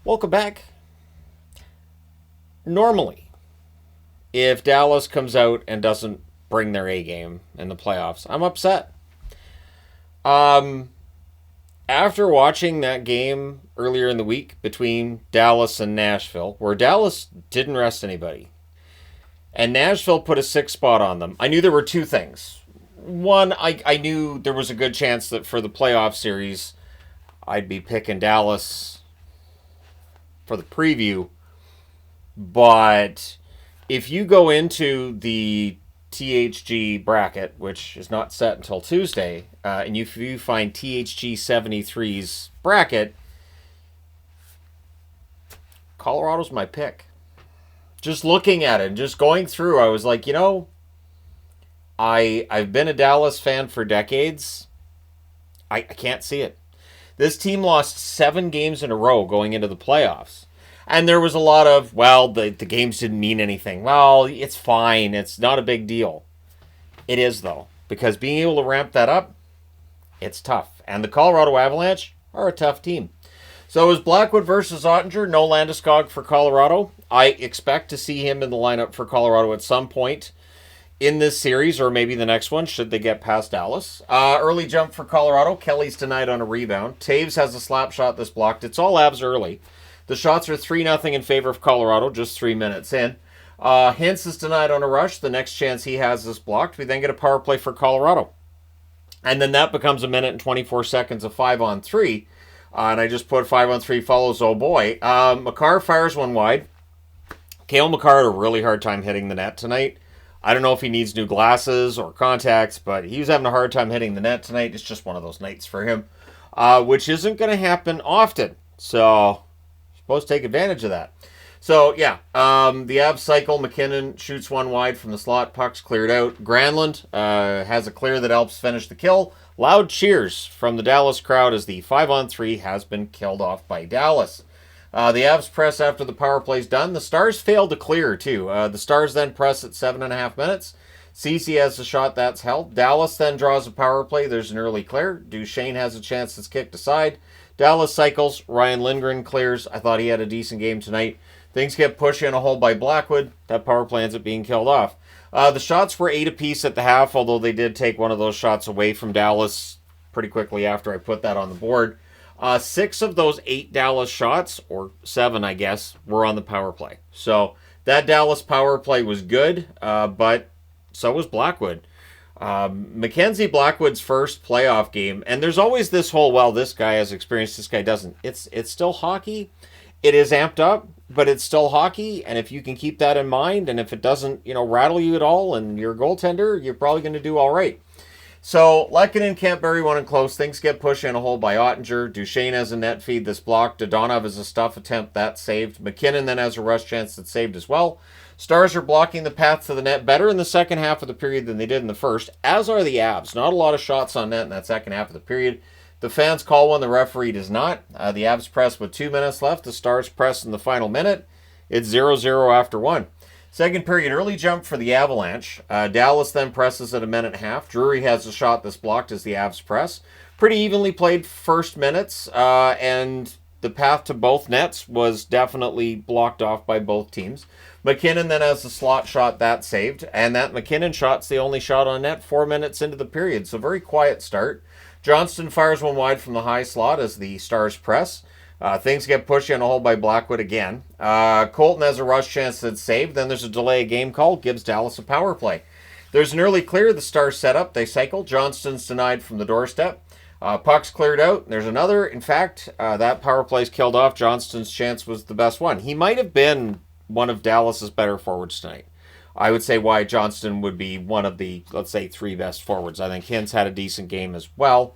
Welcome back. Normally, if Dallas comes out and doesn't bring their A game in the playoffs, I'm upset. Um, After watching that game earlier in the week between Dallas and Nashville, where Dallas didn't rest anybody, and Nashville put a 6 spot on them, I knew there were two things. One, I knew there was a good chance that for the playoff series, I'd be picking Dallas for the preview. But if you go into the THG bracket, which is not set until Tuesday, and if you find THG 73's bracket, Colorado's my pick. Just looking at it, just going through, I was like, I've been a Dallas fan for decades. I can't see it. This team lost 7 games in a row going into the playoffs. And there was a lot of, the games didn't mean anything. Well, it's fine. It's not a big deal. It is, though. Because being able to ramp that up, it's tough. And the Colorado Avalanche are a tough team. So it was Blackwood versus Ottinger. No Landeskog for Colorado. I expect to see him in the lineup for Colorado at some point in this series, or maybe the next one, should they get past Dallas. Early jump for Colorado. Kelly's denied on a rebound. Taves has a slap shot that's blocked. It's all Avs early. The shots are 3-0 in favor of Colorado, just 3 minutes in. Hintz is denied on a rush. The next chance he has is blocked. We then get a power play for Colorado. And then that becomes a minute and 24 seconds of 5-on-3. And I just put 5-on-3 follows, oh boy. Makar fires one wide. Cale Makar had a really hard time hitting the net tonight. I don't know if he needs new glasses or contacts, but he was having a hard time hitting the net tonight. It's just one of those nights for him, which isn't going to happen often. So supposed to take advantage of that. So, the Avs cycle. McKinnon shoots one wide from the slot. Puck's cleared out. Granlund has a clear that helps finish the kill. Loud cheers from the Dallas crowd as the 5-on-3 has been killed off by Dallas. The Avs press after the power play's done. The Stars failed to clear, too. The Stars then press at 7.5 minutes. Cece has a shot that's held. Dallas then draws a power play. There's an early clear. Duchesne has a chance that's kicked aside. Dallas cycles. Ryan Lindgren clears. I thought he had a decent game tonight. Things get pushed in a hole by Blackwood. That power play ends up being killed off. The shots were 8 apiece at the half, although they did take one of those shots away from Dallas pretty quickly after I put that on the board. 6 of those 8 Dallas shots, or 7, I guess, were on the power play. So that Dallas power play was good, but so was Blackwood. Mackenzie Blackwood's first playoff game, and there's always this whole, this guy has experience, this guy doesn't. It's still hockey. It is amped up, but it's still hockey, and if you can keep that in mind, and if it doesn't, rattle you at all, and you're a goaltender, you're probably going to do all right. So, Lehkonen can't bury one in close. Things get pushed in a hole by Ottinger. Duchesne has a net feed that's blocked. Dodonov has a stuff attempt that's saved. McKinnon then has a rush chance that's saved as well. Stars are blocking the path to the net better in the second half of the period than they did in the first, as are the Avs. Not a lot of shots on net in that second half of the period. The fans call one, the referee does not. The Avs press with 2 minutes left. The Stars press in the final minute. It's 0-0 after 1. Second period, early jump for the Avalanche. Dallas then presses at a minute and a half. Drury has a shot that's blocked as the Avs press. Pretty evenly played first minutes, and the path to both nets was definitely blocked off by both teams. McKinnon then has a slot shot that's saved, and that McKinnon shot's the only shot on net 4 minutes into the period, so very quiet start. Johnston fires one wide from the high slot as the Stars press. Things get pushed in a hole by Blackwood again. Colton has a rush chance that's saved. Then there's a delay of game call. Gives Dallas a power play. There's an early clear. The Stars set up. They cycle. Johnston's denied from the doorstep. Puck's cleared out. There's another. In fact, that power play's killed off. Johnston's chance was the best one. He might have been one of Dallas's better forwards tonight. I would say Wyatt Johnston would be one of the, let's say, 3 best forwards. I think Hintz had a decent game as well.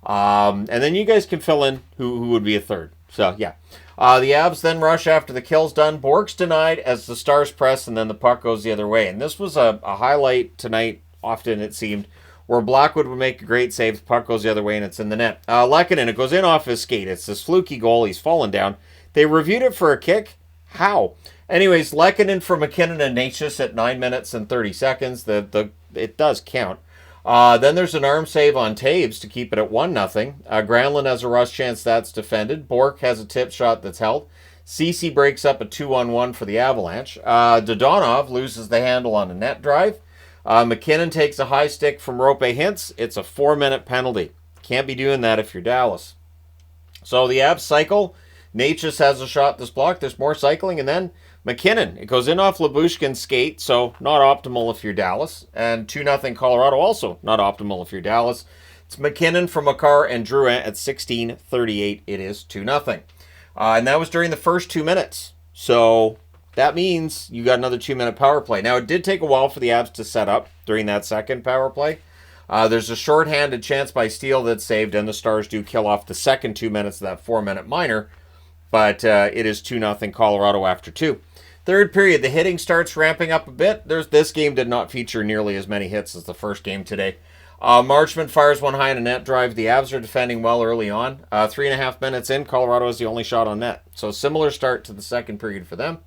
And then you guys can fill in who would be a third. So, yeah. The Avs then rush after the kill's done. Bork's denied as the Stars press, and then the puck goes the other way. And this was a highlight tonight, often it seemed, where Blackwood would make a great save. The puck goes the other way, and it's in the net. Lehkonen, it goes in off his skate. It's this fluky goal. He's fallen down. They reviewed it for a kick. How? Anyways, Lehkonen for McKinnon and Natchez at 9 minutes and 30 seconds. It does count. Then there's an arm save on Taves to keep it at 1-0. Granlund has a rush chance that's defended. Bork has a tip shot that's held. Ceci breaks up a 2-on-1 for the Avalanche. Dodonov loses the handle on a net drive. McKinnon takes a high stick from Rope Hintz. It's a 4-minute penalty. Can't be doing that if you're Dallas. So the Avs cycle. Natchez has a shot this block. There's more cycling. And then McKinnon. It goes in off Lyubushkin's skate, so not optimal if you're Dallas. And 2-0 Colorado, also not optimal if you're Dallas. It's McKinnon from Makar and Drouin at 16:38. It is 2-0. And that was during the first 2 minutes. So that means you got another 2-minute power play. Now, it did take a while for the Avs to set up during that second power play. There's a shorthanded chance by Steele that's saved, and the Stars do kill off the second 2 minutes of that 4-minute minor. But it is 2-0 Colorado after 2. Third period, the hitting starts ramping up a bit. This game did not feature nearly as many hits as the first game today. Marchment fires one high on a net drive. The Avs are defending well early on. 3.5 minutes in, Colorado is the only shot on net. So similar start to the second period for them.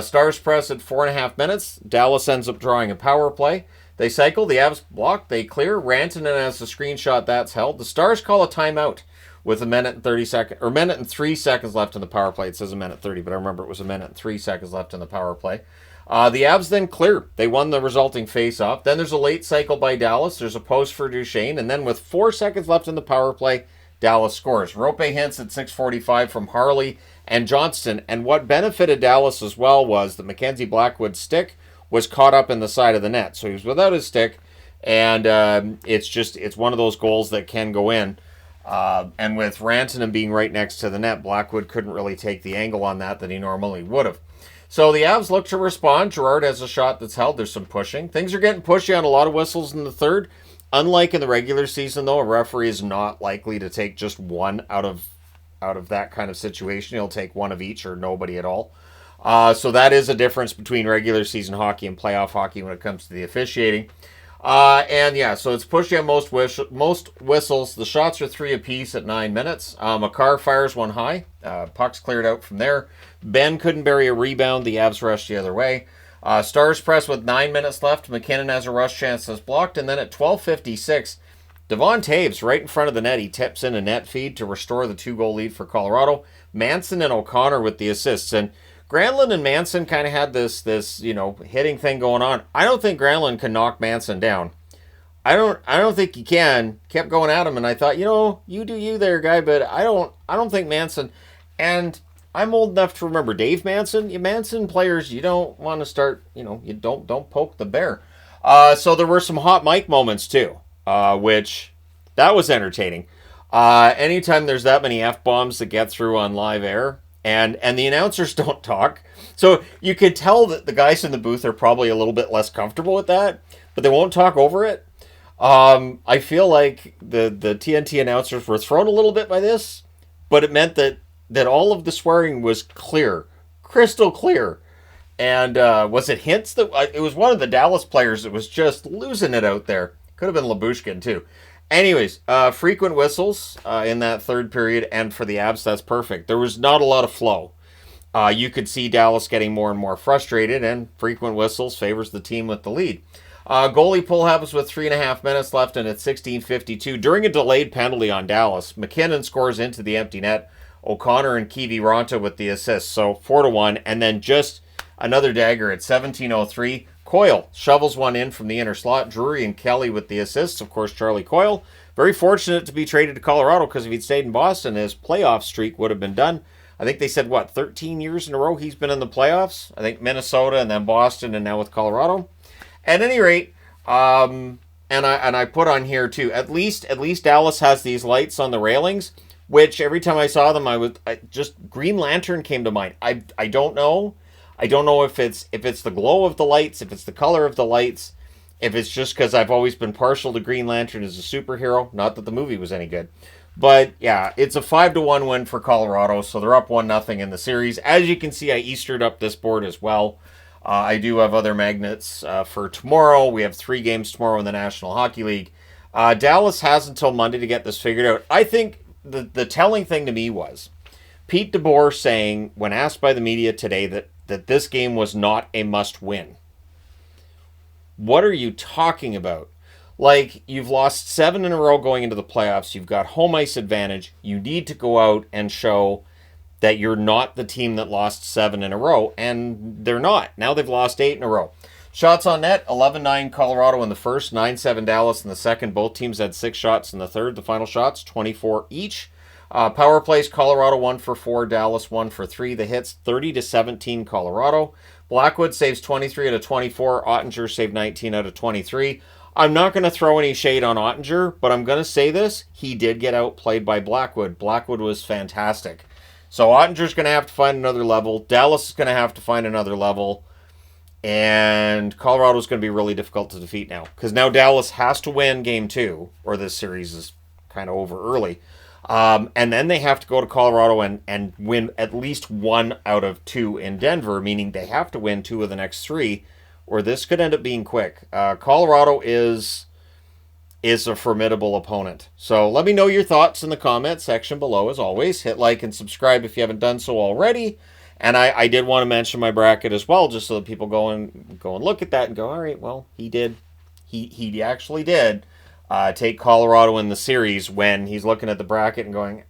Stars press at 4.5 minutes. Dallas ends up drawing a power play. They cycle. The Avs block. They clear. Rantanen has a screenshot that's held. The Stars call a timeout with a minute and 3 seconds left in the power play. It says a minute 30, but I remember it was a minute and 3 seconds left in the power play. The Avs then clear. They won the resulting face-off. Then there's a late cycle by Dallas. There's a post for Duchesne. And then with 4 seconds left in the power play, Dallas scores. Rope Hintz at 6:45 from Harley and Johnston. And what benefited Dallas as well was that Mackenzie Blackwood's stick was caught up in the side of the net. So he was without his stick. And it's one of those goals that can go in. And with Rantanen being right next to the net, Blackwood couldn't really take the angle on that he normally would have. So the Avs look to respond. Girard has a shot that's held. There's some pushing. Things are getting pushy on a lot of whistles in the third. Unlike in the regular season, though, a referee is not likely to take just one out of that kind of situation. He'll take one of each or nobody at all. So that is a difference between regular season hockey and playoff hockey when it comes to the officiating. So it's pushy on most whistles. The shots are 3 apiece at 9 minutes. Makar fires one high. Puck's cleared out from there. Ben couldn't bury a rebound. The Avs rushed the other way. Stars press with 9 minutes left. McKinnon has a rush chance that's blocked. And then at 12:56, Devon Taves right in front of the net. He tips in a net feed to restore the 2-goal lead for Colorado. Manson and O'Connor with the assists. And Granlund and Manson kind of had this hitting thing going on. I don't think Granlund can knock Manson down. I don't think he can. Kept going at him, and I thought, you do you there, guy, but I don't think Manson. And I'm old enough to remember Dave Manson. You Manson players, you don't want to start, you don't poke the bear. So there were some hot mic moments too, which that was entertaining. Anytime there's that many F-bombs that get through on live air, and the announcers don't talk. So you could tell that the guys in the booth are probably a little bit less comfortable with that, but they won't talk over it. I feel like the TNT announcers were thrown a little bit by this, but it meant that all of the swearing was clear, crystal clear. And was it Hintz? It was one of the Dallas players that was just losing it out there. Could have been Lyubushkin too. Anyways, frequent whistles in that third period, and for the Avs, that's perfect. There was not a lot of flow. You could see Dallas getting more and more frustrated, and frequent whistles favors the team with the lead. Goalie pull happens with 3.5 minutes left, and at 16:52, during a delayed penalty on Dallas, McKinnon scores into the empty net. O'Connor and Kiviranta with the assist, so 4-1, and then just another dagger at 17:03. Coyle shovels one in from the inner slot. Drury and Kelly with the assists. Of course, Charlie Coyle, very fortunate to be traded to Colorado, because if he'd stayed in Boston, his playoff streak would have been done. I think they said, 13 years in a row he's been in the playoffs? I think Minnesota and then Boston and now with Colorado. At any rate, and I put on here too, at least Dallas has these lights on the railings, which every time I saw them, just Green Lantern came to mind. I don't know. I don't know if it's the glow of the lights, if it's the color of the lights, if it's just because I've always been partial to Green Lantern as a superhero. Not that the movie was any good. But yeah, it's a 5-1 win for Colorado, so they're up 1-0 in the series. As you can see, I Eastered up this board as well. I do have other magnets for tomorrow. We have 3 games tomorrow in the National Hockey League. Dallas has until Monday to get this figured out. I think the telling thing to me was Pete DeBoer saying, when asked by the media today, that this game was not a must-win. What are you talking about? Like, you've lost 7 in a row going into the playoffs. You've got home ice advantage. You need to go out and show that you're not the team that lost 7 in a row, and they're not. Now they've lost 8 in a row. Shots on net, 11-9 Colorado in the first, 9-7 Dallas in the second. Both teams had 6 shots in the third. The final shots, 24 each. Power plays, Colorado 1 for 4, Dallas 1 for 3. The hits, 30-17 Colorado. Blackwood saves 23 out of 24. Ottinger saved 19 out of 23. I'm not going to throw any shade on Ottinger, but I'm going to say this. He did get outplayed by Blackwood. Blackwood was fantastic. So Ottinger's going to have to find another level. Dallas is going to have to find another level. And Colorado's going to be really difficult to defeat now. Because now Dallas has to win game 2, or this series is kind of over early. And then they have to go to Colorado and win at least 1 out of 2 in Denver, meaning they have to win 2 of the next 3, or this could end up being quick. Colorado is a formidable opponent. So let me know your thoughts in the comment section below. As always, hit like and subscribe if you haven't done so already. And I did want to mention my bracket as well, just so that people go and look at that and go, all right, well, he did. He actually did take Colorado in the series when he's looking at the bracket and going,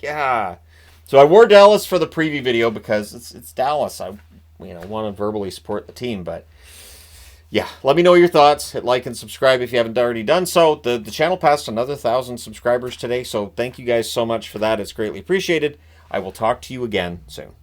yeah. So I wore Dallas for the preview video because it's Dallas. I want to verbally support the team, but yeah, let me know your thoughts. Hit like and subscribe if you haven't already done so. The channel passed another 1,000 subscribers today, so thank you guys so much for that. It's greatly appreciated. I will talk to you again soon.